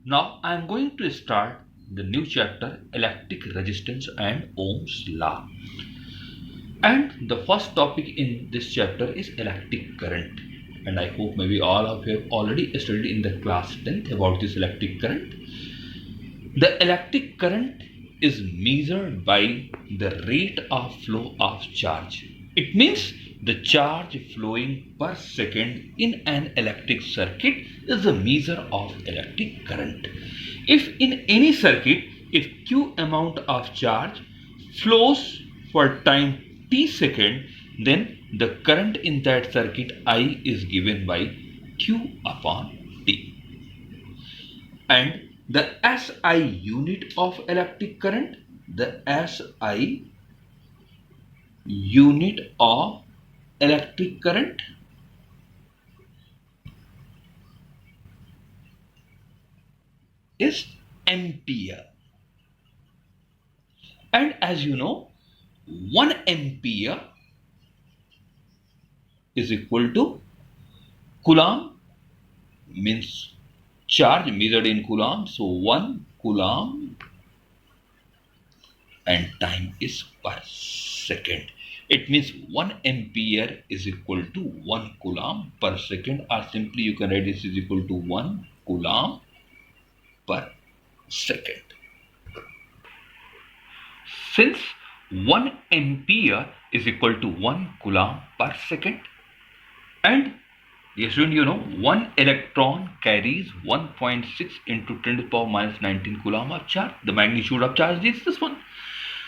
Now I am going to start the new chapter, electric resistance and Ohm's law. And the first topic in this chapter is electric current. And I hope maybe all of you have already studied in the class 10th about this electric current. The electric current is measured by the rate of flow of charge. It means the charge flowing per second in an electric circuit is the measure of electric current. If in any circuit, if Q amount of charge flows for time t second, then the current in that circuit I is given by Q upon T. And the SI unit of electric current, the SI unit of electric current is ampere. And as you know, 1 ampere is equal to Coulomb, means charge measured in Coulomb. So 1 Coulomb and time is per second. It means 1 ampere is equal to 1 Coulomb per second, or simply you can write this is equal to 1 Coulomb per second. Since 1 ampere is equal to 1 Coulomb per second, and yes, you know, 1 electron carries 1.6 into 10 to the power minus 19 Coulomb of charge. The magnitude of charge is this one.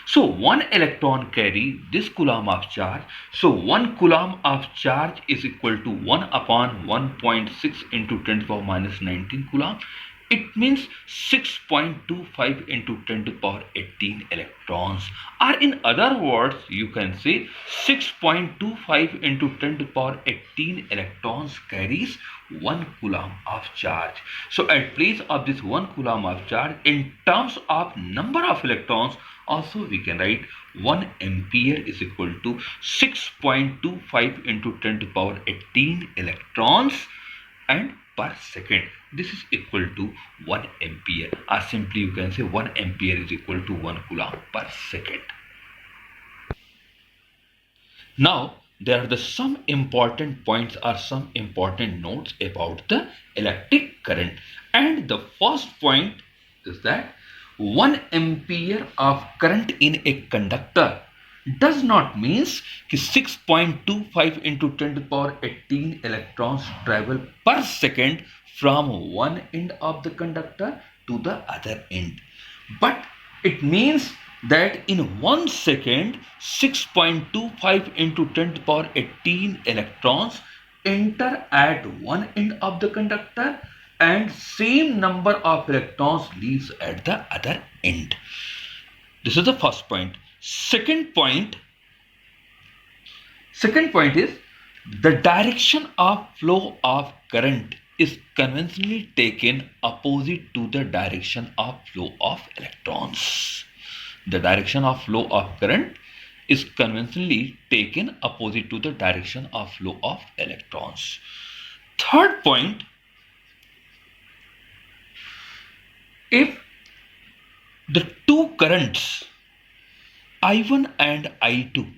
So 1 electron carry this Coulomb of charge. So 1 Coulomb of charge is equal to 1 upon 1.6 into 10 to the power minus 19 Coulomb. It means 6.25 into 10 to the power 18 electrons. Or in other words, you can say 6.25 into 10 to the power 18 electrons carries 1 Coulomb of charge. So at place of this 1 Coulomb of charge, in terms of number of electrons, also we can write 1 ampere is equal to 6.25 into 10 to the power 18 electrons and per second. This is equal to 1 ampere, or simply you can say 1 ampere is equal to 1 Coulomb per second. Now there are some important points or some important notes about the electric current, and the first point is that 1 ampere of current in a conductor does not means 6.25 into 10 to the power 18 electrons travel per second from one end of the conductor to the other end, but it means that in 1 second 6.25 into 10 to the power 18 electrons enter at one end of the conductor and same number of electrons leaves at the other end. This is the first point. Second point is the direction of flow of current is conventionally taken opposite to the direction of flow of electrons. The direction of flow of current is conventionally taken opposite to the direction of flow of electrons. Third point, if the two currents I1 and I2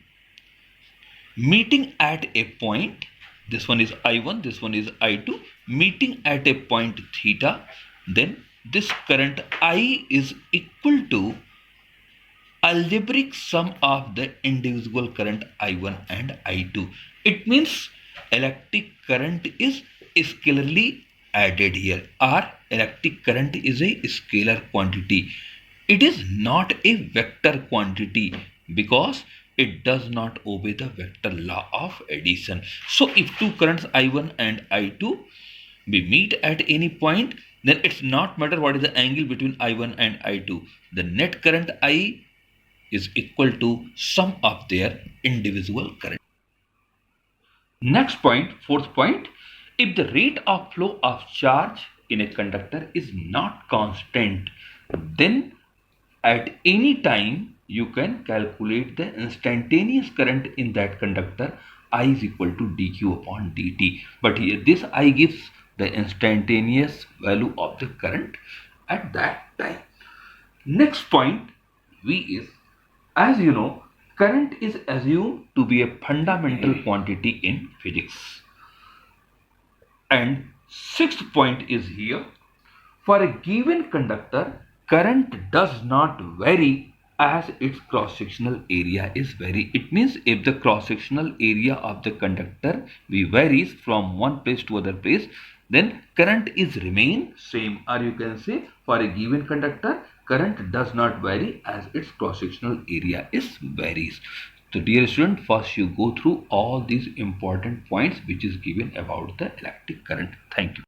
meeting at a point, this one is I1, this one is I2, meeting at a point theta, then this current I is equal to algebraic sum of the individual current I1 and I2. It means electric current is scalarly added here, or electric current is a scalar quantity. It is not a vector quantity because it does not obey the vector law of addition. So if two currents I1 and I2 we meet at any point, then it's not matter what is the angle between I1 and I2. The net current I is equal to sum of their individual current. Next point, fourth point, if the rate of flow of charge in a conductor is not constant, then at any time you can calculate the instantaneous current in that conductor. I is equal to dq upon dt. But here this I gives the instantaneous value of the current, at that time. Next point V is, as you know, current is assumed to be a fundamental quantity in physics. And sixth point is here, for a given conductor, current does not vary as its cross-sectional area is varied. It means if the cross-sectional area of the conductor varies from one place to other place, then current is remain same, or you can say for a given conductor, current does not vary as its cross-sectional area is varies. So dear student, first you go through all these important points which is given about the electric current. Thank you.